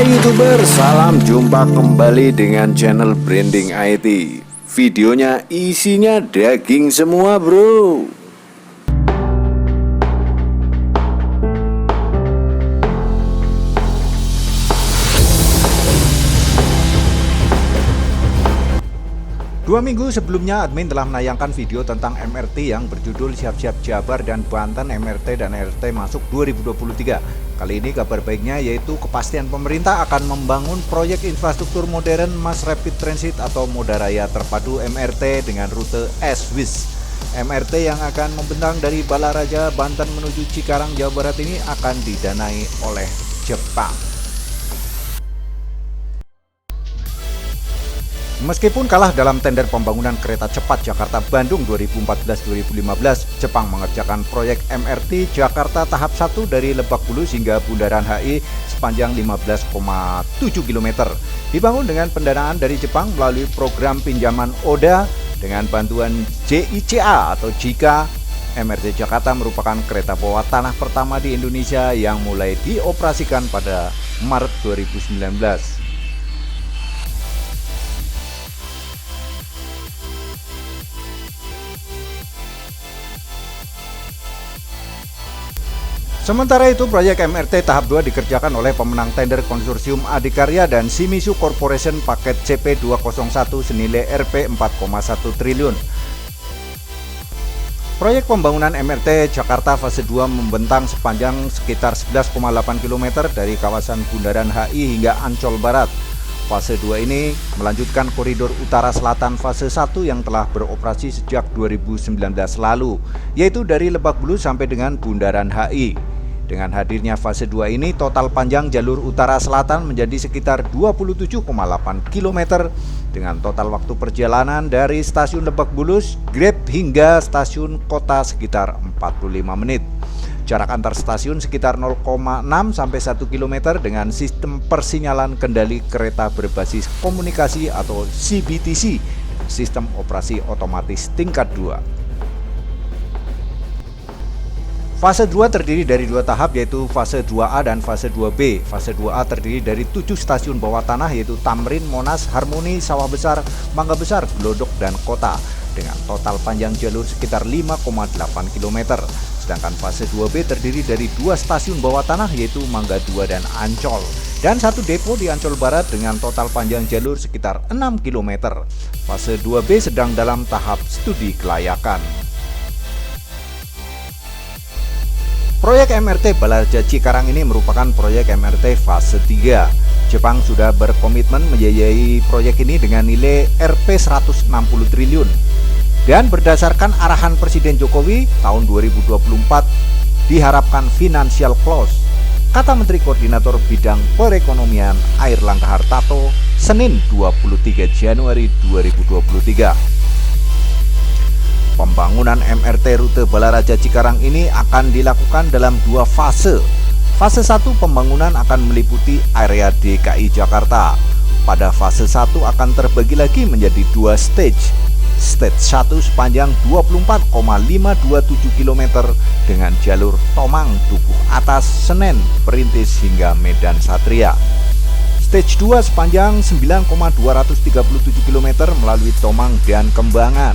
Hai YouTuber, salam jumpa kembali dengan channel Branding IT. Videonya isinya daging semua bro. Dua minggu sebelumnya admin telah menayangkan video tentang MRT yang berjudul Siap-siap Jabar dan Banten MRT dan RT masuk 2023. Kali ini kabar baiknya yaitu kepastian pemerintah akan membangun proyek infrastruktur modern Mass Rapid Transit atau Moda Raya Terpadu MRT dengan rute S-WIS. MRT yang akan membentang dari Balaraja, Banten menuju Cikarang, Jawa Barat ini akan didanai oleh Jepang. Meskipun kalah dalam tender pembangunan kereta cepat Jakarta-Bandung 2014-2015, Jepang mengerjakan proyek MRT Jakarta tahap 1 dari Lebak Bulus hingga Bundaran HI sepanjang 15,7 km. Dibangun dengan pendanaan dari Jepang melalui program pinjaman ODA dengan bantuan JICA atau JICA. MRT Jakarta merupakan kereta bawah tanah pertama di Indonesia yang mulai dioperasikan pada Maret 2019. Sementara itu, proyek MRT tahap 2 dikerjakan oleh pemenang tender konsorsium Adikarya dan Shimizu Corporation paket CP201 senilai Rp 4,1 triliun. Proyek pembangunan MRT Jakarta fase 2 membentang sepanjang sekitar 11,8 km dari kawasan Bundaran HI hingga Ancol Barat. Fase 2 ini melanjutkan koridor utara selatan fase 1 yang telah beroperasi sejak 2019 lalu, yaitu dari Lebak Bulus sampai dengan Bundaran HI. Dengan hadirnya fase 2 ini, total panjang jalur utara selatan menjadi sekitar 27,8 km dengan total waktu perjalanan dari stasiun Lebak Bulus, Grab hingga stasiun kota sekitar 45 menit. Jarak antar stasiun sekitar 0,6 sampai 1 km dengan sistem persinyalan kendali kereta berbasis komunikasi atau CBTC, sistem operasi otomatis tingkat 2. Fase 2 terdiri dari 2 tahap yaitu fase 2A dan fase 2B. Fase 2A terdiri dari 7 stasiun bawah tanah yaitu Tamrin, Monas, Harmoni, Sawah Besar, Mangga Besar, Glodok, dan Kota dengan total panjang jalur sekitar 5,8 km. Sedangkan fase 2B terdiri dari 2 stasiun bawah tanah yaitu Mangga 2 dan Ancol dan 1 depo di Ancol Barat dengan total panjang jalur sekitar 6 km. Fase 2B sedang dalam tahap studi kelayakan. Proyek MRT Balaraja Cikarang ini merupakan proyek MRT fase 3. Jepang sudah berkomitmen membiayai proyek ini dengan nilai Rp 160 triliun. Dan berdasarkan arahan Presiden Jokowi, tahun 2024 diharapkan financial close, kata Menteri Koordinator Bidang Perekonomian Airlangga Hartarto, Senin 23 Januari 2023. Pembangunan MRT rute Balaraja Cikarang ini akan dilakukan dalam 2 fase. Fase 1 pembangunan akan meliputi area DKI Jakarta. Pada fase 1 akan terbagi lagi menjadi 2 stage. Stage 1 sepanjang 24,527 km dengan jalur Tomang, Dukuh Atas, Senen, Perintis hingga Medan Satria. Stage 2 sepanjang 9,237 km melalui Tomang dan Kembangan.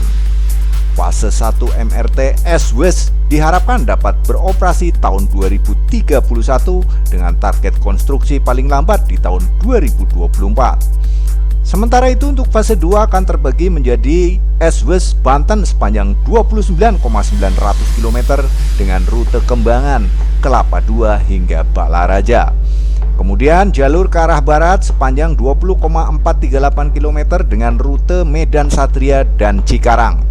Fase 1 MRT S-WIS diharapkan dapat beroperasi tahun 2031 dengan target konstruksi paling lambat di tahun 2024. Sementara itu untuk fase 2 akan terbagi menjadi S-WIS Banten sepanjang 29,900 km dengan rute Kembangan, Kelapa II hingga Balaraja. Kemudian jalur ke arah barat sepanjang 20,438 km dengan rute Medan Satria dan Cikarang.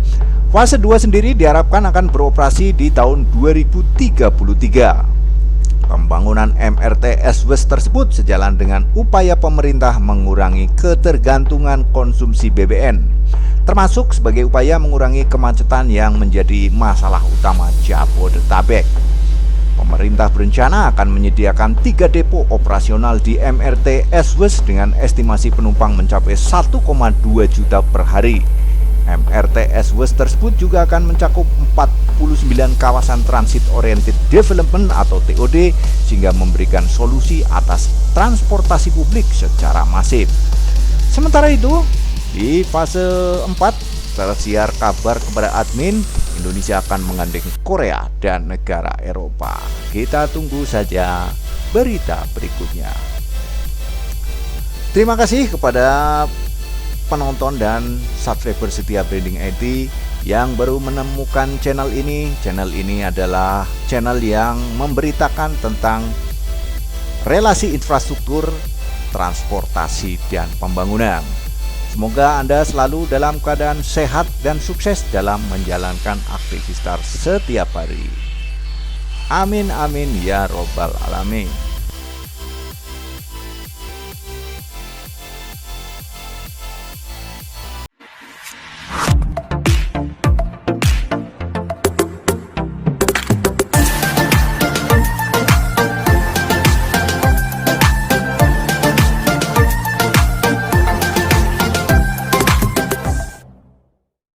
Fase 2 sendiri diharapkan akan beroperasi di tahun 2033. Pembangunan MRT S-WIS tersebut sejalan dengan upaya pemerintah mengurangi ketergantungan konsumsi BBM, termasuk sebagai upaya mengurangi kemacetan yang menjadi masalah utama Jabodetabek. Pemerintah berencana akan menyediakan 3 depo operasional di MRT S-WIS dengan estimasi penumpang mencapai 1,2 juta per hari. MRT S-WIS tersebut juga akan mencakup 4 kawasan Transit Oriented Development atau TOD, sehingga memberikan solusi atas transportasi publik secara masif. Sementara itu, di fase 4 tersiar kabar kepada admin, Indonesia akan menggandeng Korea dan negara Eropa. Kita tunggu saja berita berikutnya. Terima kasih kepada penonton dan subscriber setia Branding IT yang baru menemukan channel ini. Channel ini adalah channel yang memberitakan tentang relasi infrastruktur, transportasi, dan pembangunan. Semoga Anda selalu dalam keadaan sehat dan sukses dalam menjalankan aktivitas setiap hari. Amin amin ya robbal alamin.